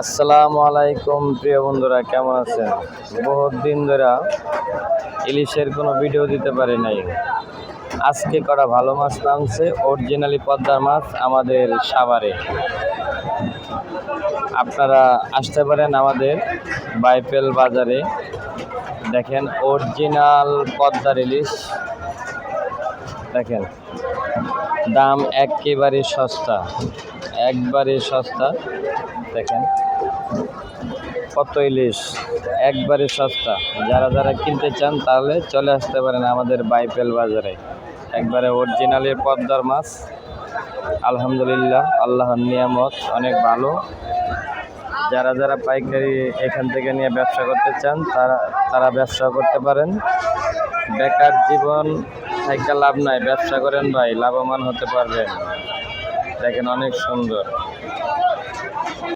আসসালামু আলাইকুম প্রিয় বন্ধুরা, কেমন আছেন? বহুত দিন ধরে ইলিশের কোনো ভিডিও দিতে পারি নাই। আজকে কটা ভালো মাছ নামছে, অরিজিনালি পদ্মার মাছ আমাদের সাভারে। আপনারা আসতে পারেন আমাদের বাইপেল বাজারে, দেখেন অরিজিনাল পদ্মার ইলিশ। দেখেন দাম একেবারে সস্তা, একবারে সস্তা। দেখেন কত ইলিশ, একবারে সস্তা। যারা যারা কিনতে চান তাহলে চলে আসতে পারেন আমাদের বাইপেল বাজারে। একবারে অরিজিনালি পদ্মার মাছ। আলহামদুলিল্লাহ, আল্লাহর নিয়ামত অনেক ভালো। যারা যারা পাইকারি এখান থেকে নিয়ে ব্যবসা করতে চান তারা ব্যবসা করতে পারেন। বেকার জীবন থেকে লাভ নাই, ব্যবসা করেন ভাই, লাভবান হতে পারবেন। দেখেন অনেক সুন্দর।